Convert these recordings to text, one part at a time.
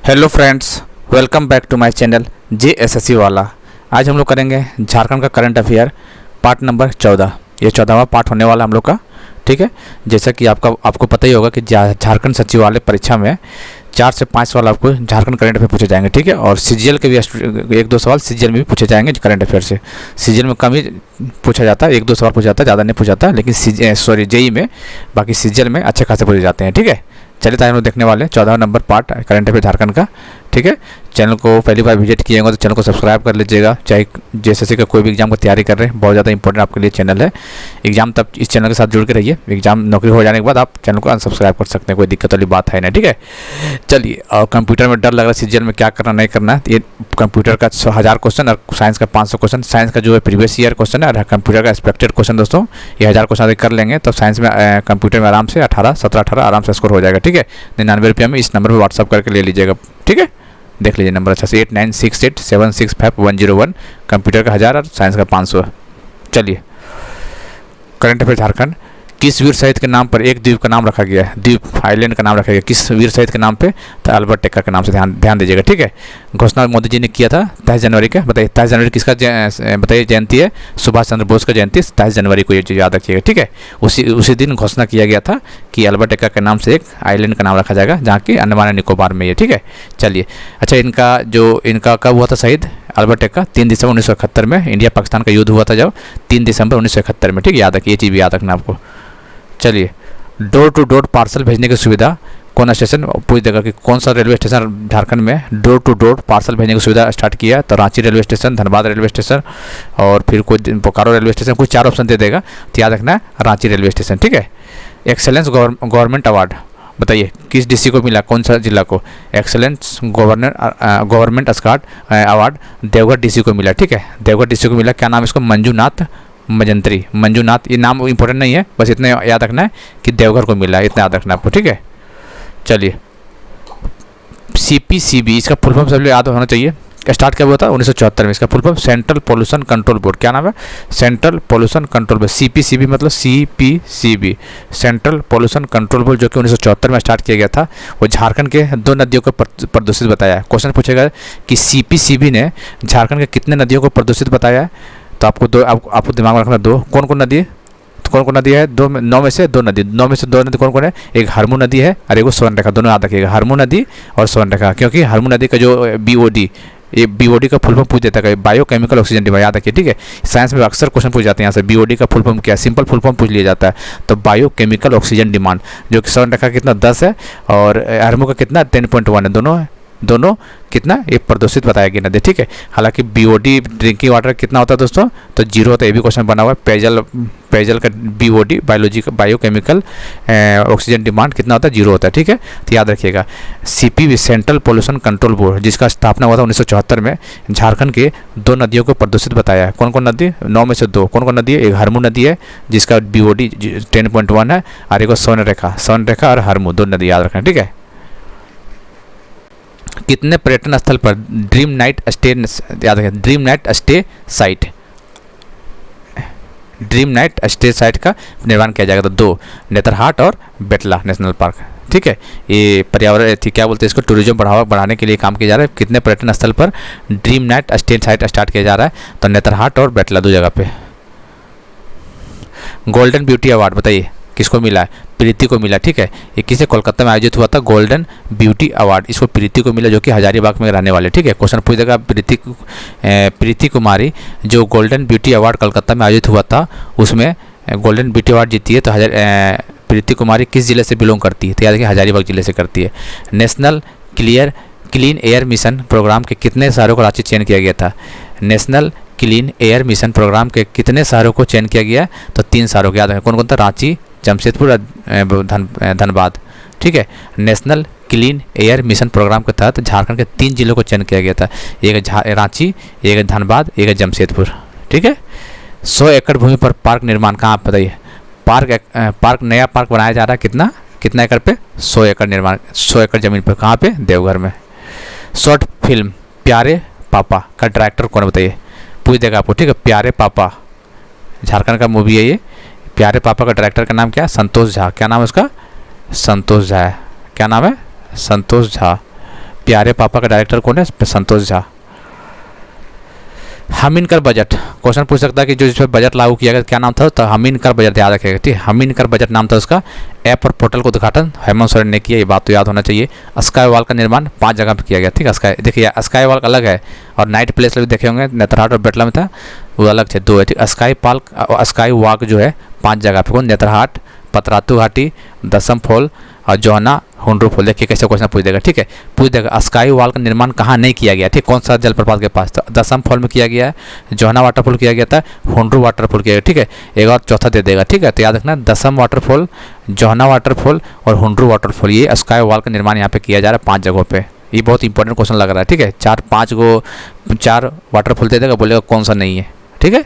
Hello friends, welcome back to my channel JSSC वाला। आज हम लोग करेंगे झारखंड का करंट अफेयर पार्ट नंबर 14। ये 14वां पार्ट होने वाला हम लोग का। ठीक है, जैसा कि आपको पता ही होगा कि झारखंड सचिवालय परीक्षा में 4 से 5 सवाल आपको झारखंड करंट अफेयर पूछे जाएंगे। ठीक है, और CGL के भी 1-2 सवाल CGL में भी पूछे जाएंगे करंट अफेयर से। CGL में कम ही पूछा जाता है, 1-2 सवाल पूछा जाता है, ज़्यादा नहीं पूछा जाता है, लेकिन JEE में बाकी CGL में अच्छे खासे पूछे जाते हैं। ठीक है, चलिए तो हम लोग देखने वाले 14 number part current affair Jharkhand का। ठीक है, चैनल को पहली बार विजिट किए होंगे तो चैनल को सब्सक्राइब कर लीजिएगा। चाहे JSSC का कोई भी एग्जाम की तैयारी कर रहे हैं, बहुत ज़्यादा इंपॉर्टेंट आपके लिए चैनल है। एग्जाम तब इस चैनल के साथ जुड़ के रहिए, एग्जाम नौकरी हो जाने के बाद आप चैनल को अनसब्सक्राइब कर सकते हैं, कोई दिक्कत वाली बात है नहीं। ठीक है, चलिए। और कंप्यूटर में डर लग रहा है CGL में क्या करना नहीं करना है, ये कंप्यूटर का 1000 क्वेश्चन और साइंस का 500 क्वेश्चन। साइंस का जो है प्रीवियस ईयर क्वेश्चन है और कंप्यूटर का एक्सपेक्टेड क्वेश्चन दोस्तों ये 1000 क्वेश्चन अगर कर लेंगे तो साइंस में कंप्यूटर में आराम से 17-18 आराम से स्कोर हो जाएगा। ठीक है, 99 रुपये में इस नंबर पर व्हाट्सअप करके ले लीजिएगा। ठीक है, देख लीजिए नंबर अच्छा से 8968765101। कंप्यूटर का 1000 और साइंस का 500। चलिए, करंट अफेयर झारखंड। किस वीर शहीद के नाम पर एक द्वीप का नाम रखा गया है? द्वीप आइलैंड का नाम रखा गया किस वीर शहीद के नाम पे? तो अल्बर्ट एक्का के नाम से ध्यान दीजिएगा। ठीक है, घोषणा मोदी जी ने किया था 23 जनवरी का। बताइए 23 जनवरी किसका बताइए जयंती है? सुभाष चंद्र बोस का जयंती 23 जनवरी को, ये चीज़ याद रखिएगा। ठीक है, उसी दिन घोषणा किया गया था कि अल्बर्ट एक्का के नाम से एक आइलैंड का नाम रखा जाएगा, जहाँ की अंडमान निकोबार में ये। ठीक है, चलिए। अच्छा, इनका कब हुआ था शहीद अल्बर्ट एक्का? 3 दिसंबर 1971 में। इंडिया पाकिस्तान का युद्ध हुआ था जब 3 दिसंबर 1971 में। ठीक है, याद रखिए, ये चीज़ भी याद रखना आपको। चलिए, डोर टू डोर पार्सल भेजने की सुविधा कौन स्टेशन पूछ देगा कि कौन सा रेलवे स्टेशन झारखंड में डोर टू डोर पार्सल भेजने की सुविधा स्टार्ट किया है? तो Ranchi railway station, Dhanbad railway station और फिर कोई बोकारो रेलवे स्टेशन, कुछ 4 ऑप्शन दे देगा, तो याद रखना है रांची रेलवे स्टेशन। ठीक है। एक्सेलेंस गवर्नमेंट अवार्ड बताइए किस DC को मिला, कौन सा जिला को? Excellence government award Deoghar DC को मिला। ठीक है, देवघर DC को मिला। क्या नाम है इसको? मंजूनाथ मंजूनाथ। ये नाम इंपॉर्टेंट नहीं है, बस इतना याद रखना है कि देवघर को मिला है, इतना याद रखना आपको। ठीक है, चलिए। CPCB इसका फुल फॉर्म सब लोग याद होना चाहिए। स्टार्ट कब हुआ था? 1974 में। इसका full form central pollution control board. क्या नाम है? Central pollution control board. CPCB मतलब CPCB central pollution control board, जो कि 1974 में स्टार्ट किया गया था। वो झारखंड के 2 नदियों को प्रदूषित बताया है। क्वेश्चन पूछेगा कि CPCB ने झारखंड के कितने नदियों को प्रदूषित बताया है? तो आपको दिमाग में रखना 2। कौन कौन नदी है? तो कौन कौन नदी है? 9 में से 2 नदी। 9 में से 2 नदी कौन कौन है? एक हरमू नदी है और एक स्वर्णरेखा। दोनों याद रखिएगा, हरमू नदी और स्वर्णरेखा। क्योंकि हरमू नदी का जो BOD, ये BOD का फुल फॉर्म पूछ देता है, बायो केमिकल ऑक्सीजन डिमांड। याद रखिए। ठीक है, साइंस में अक्सर क्वेश्चन पूछ जाते हैं यहाँ से। BOD का फुल फॉर्म क्या है? सिंपल फुल फॉर्म पूछ लिया जाता है। तो बायो केमिकल ऑक्सीजन डिमांड, जो कि स्वर्णरेखा कितना 10 है और हरमू का कितना 10.1 है। दोनों कितना ये प्रदूषित बताया गया नदी। ठीक है, हालांकि BOD ड्रिंकिंग वाटर कितना होता है दोस्तों? तो 0 होता है। ये भी क्वेश्चन बना हुआ है। पेयजल का BOD बायोलॉजी का बायोकेमिकल ऑक्सीजन डिमांड कितना होता है? 0 होता है। ठीक है, तो याद रखिएगा। CPB central pollution control board, जिसका स्थापना हुआ था 1974 में, झारखंड के 2 नदियों को प्रदूषित बताया है। कौन कौन नदी? 9 में से 2। कौन कौन नदी है? एक हरमू नदी है जिसका BOD 10.1 है और एक स्वर्णरेखा और हरमू, 2 नदी याद रखना। ठीक है। कितने पर्यटन स्थल पर ड्रीम नाइट स्टे, याद रखें, ड्रीम नाइट स्टे साइट का निर्माण किया जाएगा? तो 2, नेतरहाट और बेटला नेशनल पार्क। ठीक है, ये पर्यावरण क्या बोलते हैं इसको, टूरिज्म बढ़ाने के लिए काम किया जा रहा है। कितने पर्यटन स्थल पर dream night stay site start किया जा रहा है? तो नेतरहाट और बेटला, 2 जगह पे। गोल्डन ब्यूटी अवार्ड बताइए किसको मिला है? प्रीति को मिला। ठीक है, ये किसे कोलकाता में आयोजित हुआ था? गोल्डन ब्यूटी अवार्ड इसको प्रीति को मिला, जो कि हजारीबाग में रहने वाले। ठीक है, क्वेश्चन पूछ देगा प्रीति कुमारी जो गोल्डन ब्यूटी अवार्ड कोलकाता में आयोजित हुआ था, उसमें गोल्डन ब्यूटी अवार्ड जीती है। तो प्रीति कुमारी किस जिले से बिलोंग करती है? तो याद रखिए, हजारीबाग जिले से करती है। National clean air mission programme के कितने शहरों को राज्य चयन किया गया था? National clean air mission programme के कितने शहरों को चयन किया गया? तो 3 शहरों को याद रखें। कौन कौन था? रांची, जमशेदपुर, धनबाद। ठीक है, national clean air mission programme के तहत झारखंड के 3 जिलों को चयन किया गया था। एक रांची, एक धनबाद, एक जमशेदपुर। ठीक है। 100 एकड़ भूमि पर पार्क निर्माण कहाँ बताइए? नया पार्क बनाया जा रहा है। कितना एकड़ पे? 100 एकड़ निर्माण, 100 एकड़ जमीन पर। कहाँ पे? देवघर में। शॉर्ट फिल्म प्यारे पापा का डायरेक्टर कौन बताइए? पूछ देगा आपको। ठीक है, प्यारे पापा झारखंड का मूवी है ये। प्यारे पापा का डायरेक्टर का नाम क्या है? संतोष झा। क्या नाम है उसका? संतोष झा है। क्या नाम है? संतोष झा। प्यारे पापा का डायरेक्टर कौन है? संतोष झा। हमीनकर बजट, क्वेश्चन पूछ सकता है कि जो जिस पर बजट लागू किया गया क्या नाम था? तो हमीनकर बजट याद रखेगा, ठीक है, हमीनकर बजट नाम था उसका। ऐप और पोर्टल का उद्घाटन हेमंत सोरेन ने किया, ये बात तो याद होना चाहिए। स्काई वॉल का निर्माण 5 जगह पर किया गया, ठीक है। स्काई देखिए, स्काई वॉल अलग है और नाइट प्लेस भी देखे होंगे, नेतरहाट और बेटला में था, वो अलग थे, 2 है, ठीक। स्काई वॉक जो है 5 जगह पे, कौन? नेतरहाट, पतरातू घाटी, दसम फॉल और जोहना हुंड्रू फॉल। देखिए कैसे क्वेश्चन पूछ देगा, ठीक है, पूछ देगा स्काई वॉल का निर्माण कहाँ नहीं किया गया, ठीक, कौन सा जलप्रपात के पास? तो दसम फॉल में किया गया है, जोहना वाटरफॉल किया गया था, हुंड्रू वाटरफॉल किया गया, ठीक है। एक और चौथा दे देगा, ठीक है। तो याद रखना, दसम वाटरफॉल, जोहना वाटरफॉल और हुंड्रू वाटरफॉल, ये स्काई वॉल का निर्माण यहाँ पे किया जा रहा है 5 जगहों पे। ये बहुत इंपॉर्टेंट क्वेश्चन लग रहा है, ठीक है। 4 वाटरफॉल दे देगा, बोलेगा कौन सा नहीं है, ठीक है।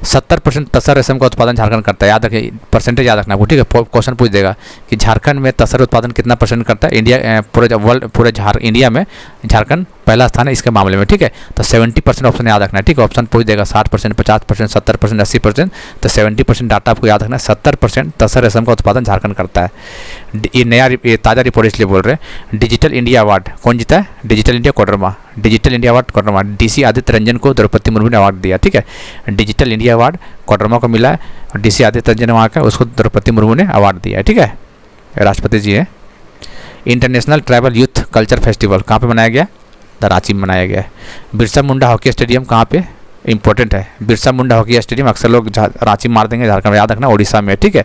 70% तसर रेशम का उत्पादन झारखंड करता है, याद रखिए, परसेंटेज याद रखना आपको, ठीक है। क्वेश्चन पूछ देगा कि झारखंड में तसर उत्पादन कितना % करता है? इंडिया पूरे इंडिया में झारखंड पहला स्थान है इसके मामले में, ठीक है। तो 70% ऑप्शन याद रखना है, ठीक है। ऑप्शन पूछ देगा 60%, 50%, 70%, 80%, तो 70% डाटा आपको याद रखना है। 70% तसर रेशम का उत्पादन झारखंड करता है। ये ताज़ा रिपोर्ट इसलिए बोल रहे हैं। डिजिटल इंडिया अवार्ड कौन जीता है? Digital India Koderma, digital India award Koderma. DC Aditya Ranjan को द्रौपदी मुर्मू ने अवार्ड दिया, ठीक है। डिजिटल इंडिया अवार्ड कोडरमा को मिला है और DC आदित्य रंजन वहाँ का, उसको द्रौपदी मुर्मू ने अवार्ड दिया है, ठीक है, राष्ट्रपति जी है। International tribal youth culture festival कहाँ पे मनाया गया? रांची में मनाया गया है। बिरसा मुंडा हॉकी स्टेडियम कहाँ पे? इंपॉर्टेंट है, बिरसा मुंडा हॉकी स्टेडियम, अक्सर लोग रांची मार देंगे, झारखंड, याद रखना उड़ीसा में, ठीक है।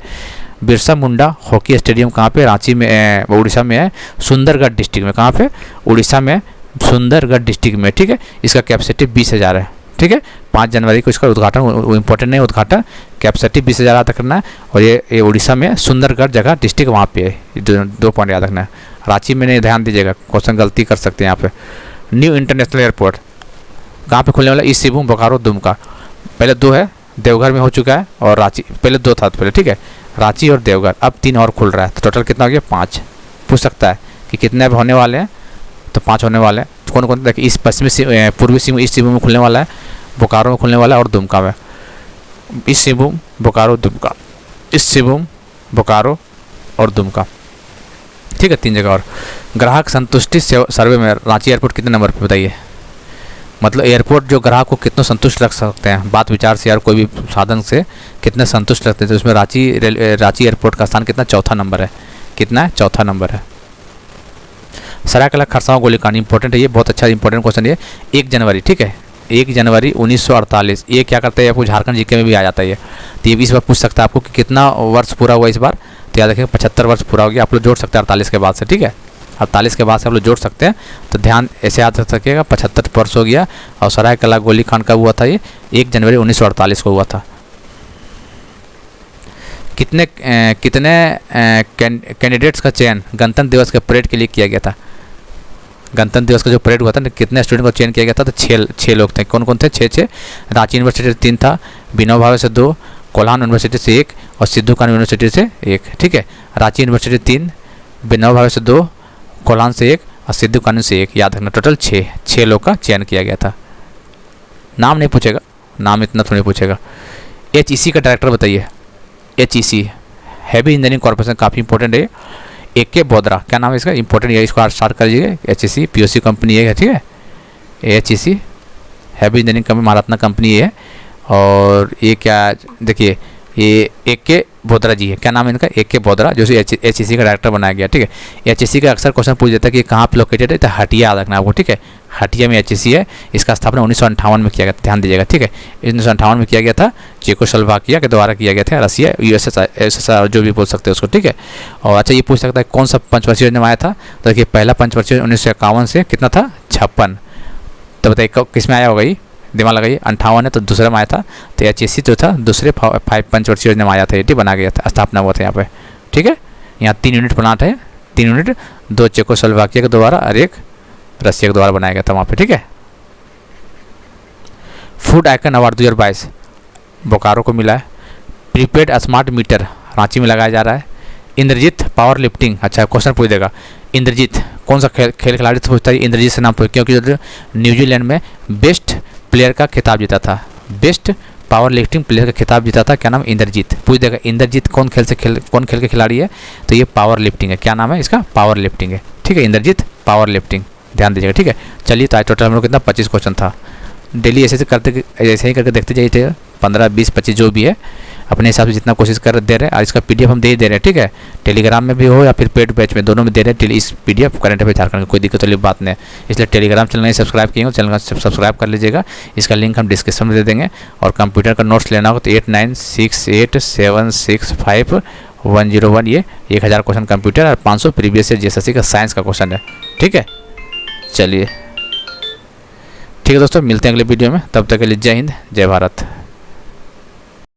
बिरसा मुंडा हॉकी स्टेडियम कहाँ पे? रांची में, उड़ीसा में है, सुंदरगढ़ डिस्ट्रिक्ट में। कहाँ पे? उड़ीसा में, सुंदरगढ़ डिस्ट्रिक्ट में, ठीक है। इसका कैपेसिटी 20,000 है, ठीक है। 5 जनवरी को इसका उद्घाटन, इंपॉर्टेंट नहीं उद्घाटन, कैपेसिटी 20,000 तक करना है। और ये उड़ीसा में सुंदरगढ़ जगह डिस्ट्रिक्ट वहाँ पे है। 2 पॉइंट याद रखना है। रांची में नहीं, ध्यान दीजिएगा, क्वेश्चन गलती कर सकते हैं यहाँ पे। न्यू इंटरनेशनल एयरपोर्ट कहाँ पे खुलने वाला? ईस्ट सिंहभूम, बोकारो, दुमका। पहले 2 है, देवघर में हो चुका है और रांची, पहले 2 था पहले, ठीक है, रांची और देवघर, अब 3 और खुल रहा है, तो टोटल कितना हो गया? 5। पूछ सकता है कि कितने अब होने वाले हैं, तो 5 होने वाले हैं। कौन कौन? देखिए, ईस्ट पश्चिमी पूर्वी सिंहभूम, ईस्ट सिंहभूम में खुलने वाला है, बोकारो में खुलने वाला है और दुमका में। ईस्ट सिंहभूम, बोकारो, दुमका, ईस्ट सिंहभूम, बोकारो और दुमका, ठीक है, 3 जगह। और ग्राहक संतुष्टि सर्वे में रांची एयरपोर्ट कितने नंबर पे बताइए? मतलब एयरपोर्ट जो ग्राहक को कितना संतुष्ट रख सकते हैं, बात विचार से, यार कोई भी साधन से कितने संतुष्ट रखते हैं, तो उसमें रांची एयरपोर्ट का स्थान कितना? 4था नंबर है। कितना है? 4था नंबर है। सरायकला खरसावां गोलीकांड इंपॉर्टेंट है, ये बहुत अच्छा इंपॉर्टेंट क्वेश्चन है। 1 जनवरी, ठीक है, 1 जनवरी 1948, ये क्या करता है आपको झारखंड जीके में भी आ जाता है ये। तो ये भी इस बार पूछ सकता है आपको कि कितना वर्ष पूरा हुआ इस बार, तो याद रखिएगा 75 वर्ष पूरा हो गया। आप लोग जोड़ सकते हैं 48 के बाद से, ठीक है, 48 के बाद से आप लोग जोड़ सकते हैं, तो ध्यान ऐसे याद रख सकिएगा, 75 वर्ष हो गया। और सरायकला गोलीकांड कब हुआ था? ये 1 जनवरी 1948 को हुआ था। कितने कैंडिडेट्स का चयन गणतंत्र दिवस के परेड के लिए किया गया था? गणतंत्र दिवस का जो परेड हुआ था, कितने स्टूडेंट को चयन किया गया था? तो 6 लोग थे। कौन कौन थे? 6। रांची यूनिवर्सिटी से 3 था, विनोबा भावे से 2, कोल्हान यूनिवर्सिटी से 1 और सिद्धू कानू यूनिवर्सिटी से 1, ठीक है। रांची यूनिवर्सिटी 3, विनोबा भावे से 2, कोल्हान से 1 और सिद्धू कानू से 1, याद रखना, टोटल 6 लोग का चयन किया गया था। नाम नहीं पूछेगा, नाम इतना थोड़ी पूछेगा। HEC का डायरेक्टर बताइए। HEC हैवी इंजीनियरिंग कॉर्पोरेशन, काफ़ी इंपॉर्टेंट है। AK बोदरा, क्या नाम है इसका? इंपॉर्टेंट है, इसको स्टार्ट कर लीजिए। HEC POC कंपनी है, ठीक है। HEC heavy engineering company, Maharatna company है। और ये क्या, देखिए, ये AK बोदरा जी है, क्या नाम है इनका? AK बोदरा, जो HEC का डायरेक्टर बनाया गया, ठीक है। HEC का अक्सर क्वेश्चन पूछ देता है कि कहाँ पे लोकेटेड है, तो हटिया याद रखना आपको, ठीक है। हटिया में HEC है। इसका स्थापना 1958 में किया गया, ध्यान दीजिएगा, ठीक है। 1958 में किया गया था, चेकोस्लोवाकिया के द्वारा किया गया था, रसिया, USSR जो भी बोल सकते हैं उसको, ठीक है। और अच्छा, ये पूछ सकता है कौन सा पंचवर्षीय योजना में आया था, तो देखिए पहला पंचवर्षीय 1951 से कितना था? 56। तो बताइए किस में आया होगा? ये दिमाग लगाइए, 58 है तो दूसरे में आया था, तो HEC जो था दूसरे 5 पंचवर्षीय योजना में आया था, ये बनाया गया था, स्थापना हुआ था यहाँ पे, ठीक है। यहाँ 3 यूनिट प्लांट है, 3 यूनिट, 2 चेकोस्लोवाकिया के द्वारा और 1 रसिया के द्वारा बनाया गया था वहाँ पे, ठीक है। फूड आइकन अवार्ड 2022 बोकारो को मिला है। प्रीपेड स्मार्ट मीटर रांची में लगाया जा रहा है। इंद्रजीत पावर लिफ्टिंग, अच्छा क्वेश्चन पूछ देगा, इंद्रजीत कौन सा खेल खिलाड़ी से पूछता है? इंद्रजीत से नाम पूछ, क्योंकि न्यूजीलैंड में बेस्ट प्लेयर का खिताब जीता था, बेस्ट पावर लिफ्टिंग प्लेयर का खिताब जीता था, क्या नाम? इंद्रजीत। पूछ देगा इंद्रजीत कौन खेल के खिलाड़ी है, तो ये पावर लिफ्टिंग है। क्या नाम है इसका? पावर लिफ्टिंग है। ठीक है, इंद्रजीत पावर लिफ्टिंग, ध्यान दीजिएगा। ठीक है, चलिए तो आज टोटल हम लोग कितना 25 क्वेश्चन था। डेली ऐसे ही करके देखते जाइए, 15, 20, 25 जो भी है अपने हिसाब से जितना कोशिश कर दे रहे हैं। और इसका पीडीएफ हम दे रहे हैं। ठीक है, टेलीग्राम में भी हो या फिर पेड बैच में, दोनों में दे रहे हैं इस पीडीएफ करंट अफेयर झारखंड की। कोई दिक्कत वाली बात नहीं है। इसलिए टेलीग्राम चैनल नहीं सब्सक्राइब किए हो, चैनल का सब्सक्राइब कर लीजिएगा। इसका लिंक हम डिस्क्रिप्शन में दे देंगे। और कंप्यूटर का नोट्स लेना हो तो 8968765101, ये 1000 क्वेश्चन कंप्यूटर और 500 प्रीवियस ईयर जीएसएससी का साइंस का क्वेश्चन है। ठीक है, चलिए ठीक है दोस्तों, मिलते हैं अगले वीडियो में। तब तक के लिए जय हिंद, जय भारत।